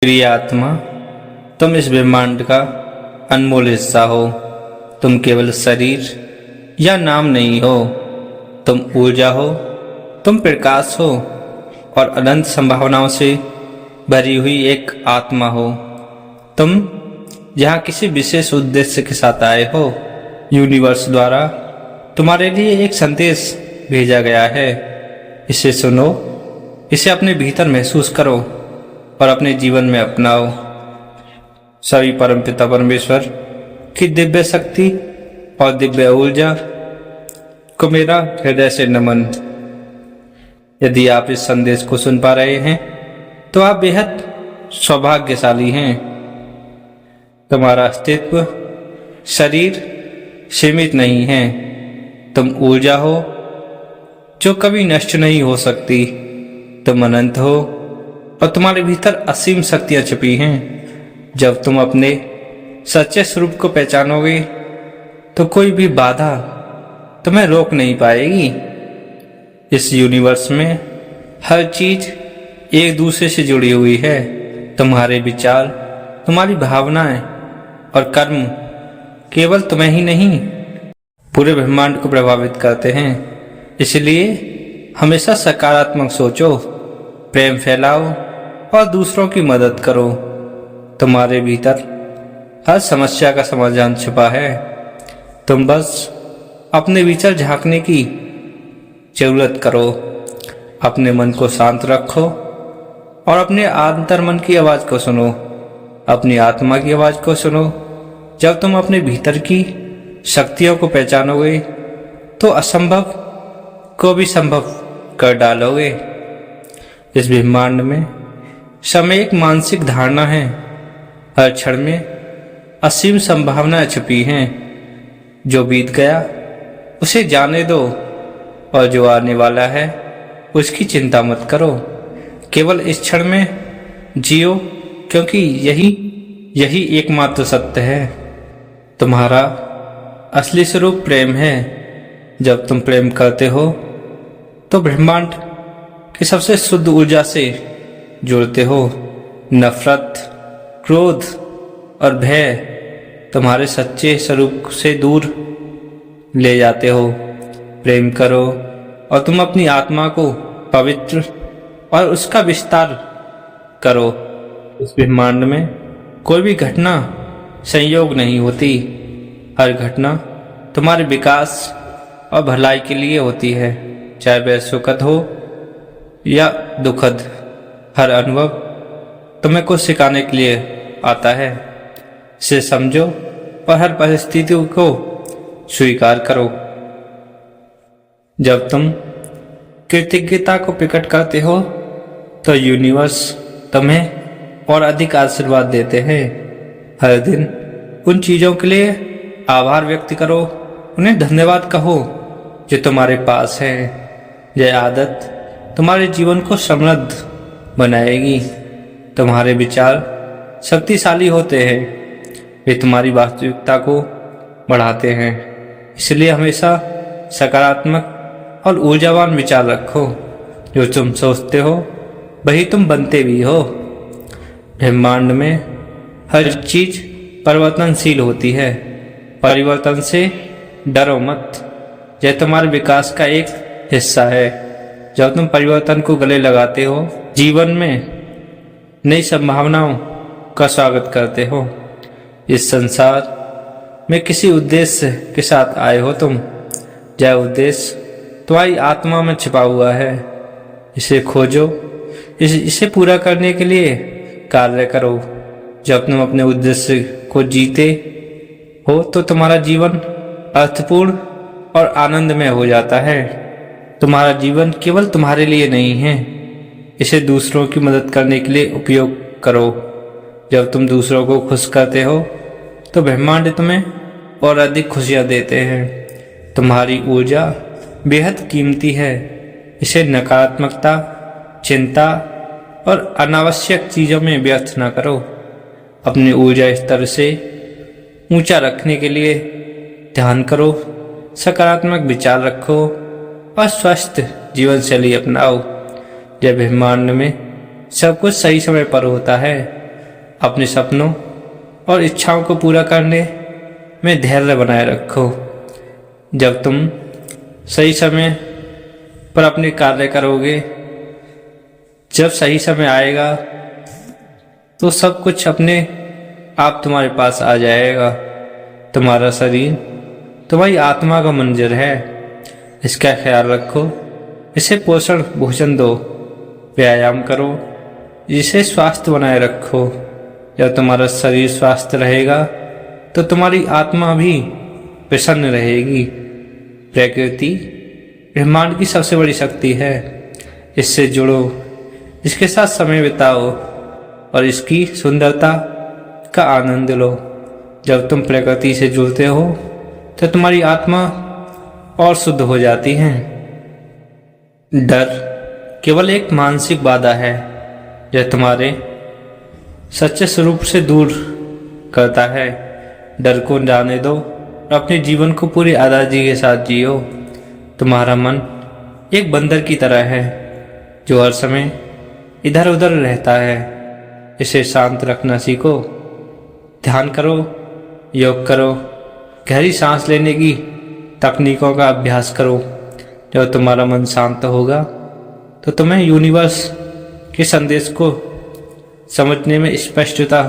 प्रिय आत्मा, तुम इस ब्रह्मांड का अनमोल हिस्सा हो। तुम केवल शरीर या नाम नहीं हो, तुम ऊर्जा हो, तुम प्रकाश हो और अनंत संभावनाओं से भरी हुई एक आत्मा हो। तुम यहाँ किसी विशेष उद्देश्य के साथ आए हो। यूनिवर्स द्वारा तुम्हारे लिए एक संदेश भेजा गया है। इसे सुनो, इसे अपने भीतर महसूस करो और अपने जीवन में अपनाओ। सभी परमपिता परमेश्वर की दिव्य शक्ति और दिव्य ऊर्जा को मेरा हृदय से नमन। यदि आप इस संदेश को सुन पा रहे हैं तो आप बेहद सौभाग्यशाली हैं। तुम्हारा अस्तित्व शरीर सीमित नहीं है। तुम ऊर्जा हो जो कभी नष्ट नहीं हो सकती। तुम अनंत हो और तुम्हारे भीतर असीम शक्तियां छिपी हैं। जब तुम अपने सच्चे स्वरूप को पहचानोगे तो कोई भी बाधा तुम्हें रोक नहीं पाएगी। इस यूनिवर्स में हर चीज एक दूसरे से जुड़ी हुई है। तुम्हारे विचार, तुम्हारी भावनाएं और कर्म केवल तुम्हें ही नहीं, पूरे ब्रह्मांड को प्रभावित करते हैं। इसलिए हमेशा सकारात्मक सोचो, प्रेम फैलाओ और दूसरों की मदद करो। तुम्हारे भीतर हर समस्या का समाधान छिपा है। तुम बस अपने भीतर झांकने की जरूरत करो। अपने मन को शांत रखो और अपने आंतर मन की आवाज को सुनो, अपनी आत्मा की आवाज को सुनो। जब तुम अपने भीतर की शक्तियों को पहचानोगे तो असंभव को भी संभव कर डालोगे। इस ब्रह्मांड में समय एक मानसिक धारणा है। हर क्षण में असीम संभावनाएं छुपी हैं। जो बीत गया उसे जाने दो और जो आने वाला है उसकी चिंता मत करो। केवल इस क्षण में जियो, क्योंकि यही एकमात्र सत्य है। तुम्हारा असली स्वरूप प्रेम है। जब तुम प्रेम करते हो तो ब्रह्मांड की सबसे शुद्ध ऊर्जा से जुड़ते हो। नफरत, क्रोध और भय तुम्हारे सच्चे स्वरूप से दूर ले जाते हो। प्रेम करो और तुम अपनी आत्मा को पवित्र और उसका विस्तार करो। इस ब्रह्मांड में कोई भी घटना संयोग नहीं होती। हर घटना तुम्हारे विकास और भलाई के लिए होती है, चाहे वह सुखद हो या दुखद। हर अनुभव तुम्हें कुछ सिखाने के लिए आता है। इसे समझो और हर परिस्थिति को स्वीकार करो। जब तुम कृतज्ञता को प्रकट करते हो तो यूनिवर्स तुम्हें और अधिक आशीर्वाद देते हैं। हर दिन उन चीजों के लिए आभार व्यक्त करो, उन्हें धन्यवाद कहो जो तुम्हारे पास है। यह आदत तुम्हारे जीवन को समृद्ध बनाएगी। तुम्हारे विचार शक्तिशाली होते हैं, वे तुम्हारी वास्तविकता को बढ़ाते हैं। इसलिए हमेशा सकारात्मक और ऊर्जावान विचार रखो। जो तुम सोचते हो वही तुम बनते भी हो। ब्रह्मांड में हर चीज परिवर्तनशील होती है। परिवर्तन से डरो मत, यह तुम्हारे विकास का एक हिस्सा है। जब तुम परिवर्तन को गले लगाते हो, जीवन में नई संभावनाओं का स्वागत करते हो। इस संसार में किसी उद्देश्य के साथ आए हो तुम। यह उद्देश्य तुम्हारी आत्मा में छिपा हुआ है। इसे खोजो, इसे पूरा करने के लिए कार्य करो। जब तुम अपने उद्देश्य को जीते हो तो तुम्हारा जीवन अर्थपूर्ण और आनंदमय हो जाता है। तुम्हारा जीवन केवल तुम्हारे लिए नहीं है, इसे दूसरों की मदद करने के लिए उपयोग करो। जब तुम दूसरों को खुश करते हो तो ब्रह्मांड तुम्हें और अधिक खुशियां देते हैं। तुम्हारी ऊर्जा बेहद कीमती है। इसे नकारात्मकता, चिंता और अनावश्यक चीजों में व्यर्थ न करो। अपनी ऊर्जा स्तर से ऊंचा रखने के लिए ध्यान करो, सकारात्मक विचार रखो और स्वस्थ जीवन शैली अपनाओ। जब ब्रह्मांड में सब कुछ सही समय पर होता है अपने सपनों और इच्छाओं को पूरा करने में धैर्य बनाए रखो। जब तुम सही समय पर अपने कार्य करोगे, जब सही समय आएगा तो सब कुछ अपने आप तुम्हारे पास आ जाएगा। तुम्हारा शरीर तुम्हारी आत्मा का मंदिर है, इसका ख्याल रखो, इसे पोषण भोजन दो, व्यायाम करो, इसे स्वास्थ्य बनाए रखो। जब तुम्हारा शरीर स्वस्थ रहेगा तो तुम्हारी आत्मा भी प्रसन्न रहेगी। प्रकृति ब्रह्मांड की सबसे बड़ी शक्ति है, इससे जुड़ो, इसके साथ समय बिताओ और इसकी सुंदरता का आनंद लो। जब तुम प्रकृति से जुड़ते हो तो तुम्हारी आत्मा और शुद्ध हो जाती है। डर केवल एक मानसिक बाधा है जो तुम्हारे सच्चे स्वरूप से दूर करता है। डर को जाने दो और अपने जीवन को पूरी आज़ादी के साथ जियो। तुम्हारा मन एक बंदर की तरह है जो हर समय इधर उधर रहता है। इसे शांत रखना सीखो। ध्यान करो, योग करो, गहरी सांस लेने की तकनीकों का अभ्यास करो। जब तुम्हारा मन शांत होगा तो तुम्हें यूनिवर्स के संदेश को समझने में स्पष्टता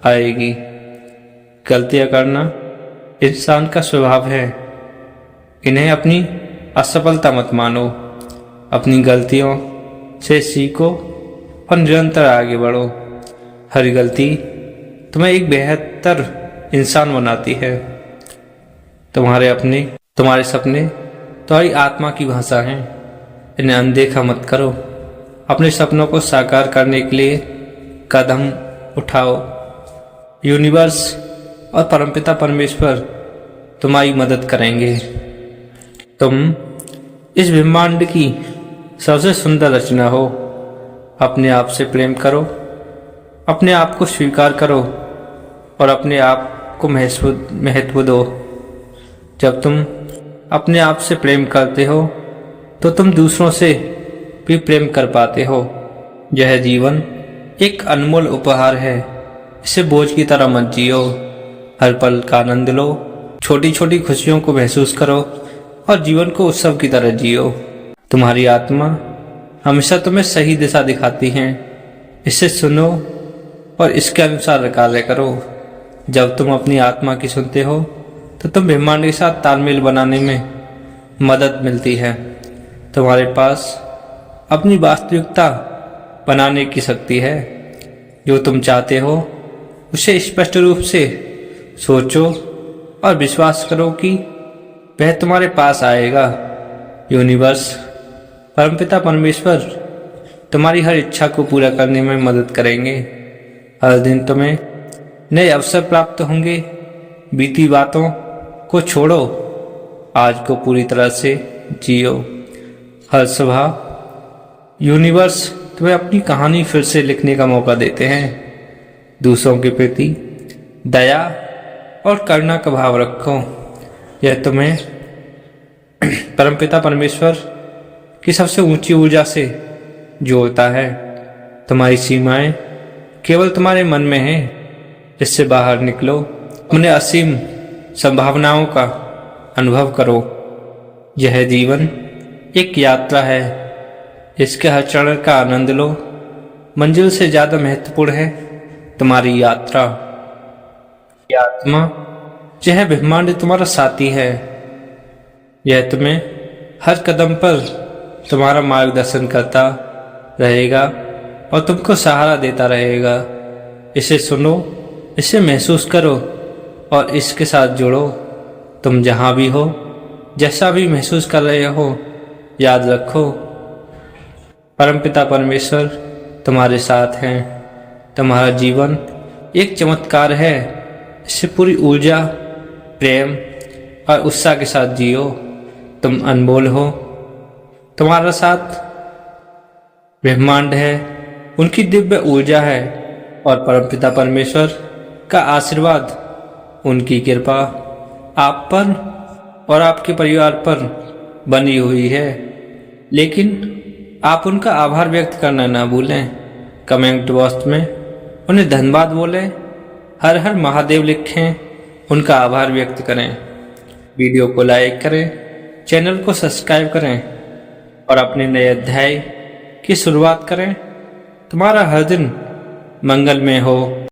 आएगी। गलतियां करना इंसान का स्वभाव है, इन्हें अपनी असफलता मत मानो। अपनी गलतियों से सीखो और निरंतर आगे बढ़ो। हर गलती तुम्हें एक बेहतर इंसान बनाती है। तुम्हारे सपने तुम्हारी आत्मा की भाषा हैं, इन्हें अनदेखा मत करो। अपने सपनों को साकार करने के लिए कदम उठाओ। यूनिवर्स और परमपिता परमेश्वर तुम्हारी मदद करेंगे। तुम इस ब्रह्मांड की सबसे सुंदर रचना हो। अपने आप से प्रेम करो, अपने आप को स्वीकार करो और अपने आप को महत्व दो। जब तुम अपने आप से प्रेम करते हो तो तुम दूसरों से भी प्रेम कर पाते हो। यह जीवन एक अनमोल उपहार है, इसे बोझ की तरह मत जियो। हर पल का आनंद लो, छोटी छोटी खुशियों को महसूस करो और जीवन को उत्सव की तरह जियो। तुम्हारी आत्मा हमेशा तुम्हें सही दिशा दिखाती है, इसे सुनो और इसके अनुसार कार्य करो। जब तुम अपनी आत्मा की सुनते हो तो तुम ब्रह्मांड के साथ तालमेल बनाने में मदद मिलती है। तुम्हारे पास अपनी वास्तविकता बनाने की शक्ति है। जो तुम चाहते हो उसे स्पष्ट रूप से सोचो और विश्वास करो कि वह तुम्हारे पास आएगा। यूनिवर्स, परमपिता परमेश्वर तुम्हारी हर इच्छा को पूरा करने में मदद करेंगे। हर दिन तुम्हें नए अवसर प्राप्त होंगे। बीती बातों को छोड़ो, आज को पूरी तरह से जियो। हर सुबह यूनिवर्स तुम्हें अपनी कहानी फिर से लिखने का मौका देते हैं। दूसरों के प्रति दया और करुणा का भाव रखो। यह तुम्हें परमपिता परमेश्वर की सबसे ऊंची ऊर्जा से जोड़ता है। तुम्हारी सीमाएं केवल तुम्हारे मन में हैं, इससे बाहर निकलो। अपने असीम संभावनाओं का अनुभव करो। यह जीवन एक यात्रा है, इसके हर चरण का आनंद लो। मंजिल से ज्यादा महत्वपूर्ण है तुम्हारी यात्रा। आत्मा, यह ब्रह्मांड तुम्हारा साथी है। यह तुम्हें हर कदम पर तुम्हारा मार्गदर्शन करता रहेगा और तुमको सहारा देता रहेगा। इसे सुनो, इसे महसूस करो और इसके साथ जुड़ो। तुम जहाँ भी हो, जैसा भी महसूस कर रहे हो, याद रखो परमपिता परमेश्वर तुम्हारे साथ हैं। तुम्हारा जीवन एक चमत्कार है, इससे पूरी ऊर्जा, प्रेम और उत्साह के साथ जियो। तुम अनमोल हो। तुम्हारा साथ ब्रह्मांड है, उनकी दिव्य ऊर्जा है और परमपिता परमेश्वर का आशीर्वाद, उनकी कृपा आप पर और आपके परिवार पर बनी हुई है। लेकिन आप उनका आभार व्यक्त करना ना भूलें। कमेंट बॉक्स में उन्हें धन्यवाद बोले, हर हर महादेव लिखें, उनका आभार व्यक्त करें। वीडियो को लाइक करें, चैनल को सब्सक्राइब करें और अपने नए अध्याय की शुरुआत करें। तुम्हारा हर दिन मंगलमय हो।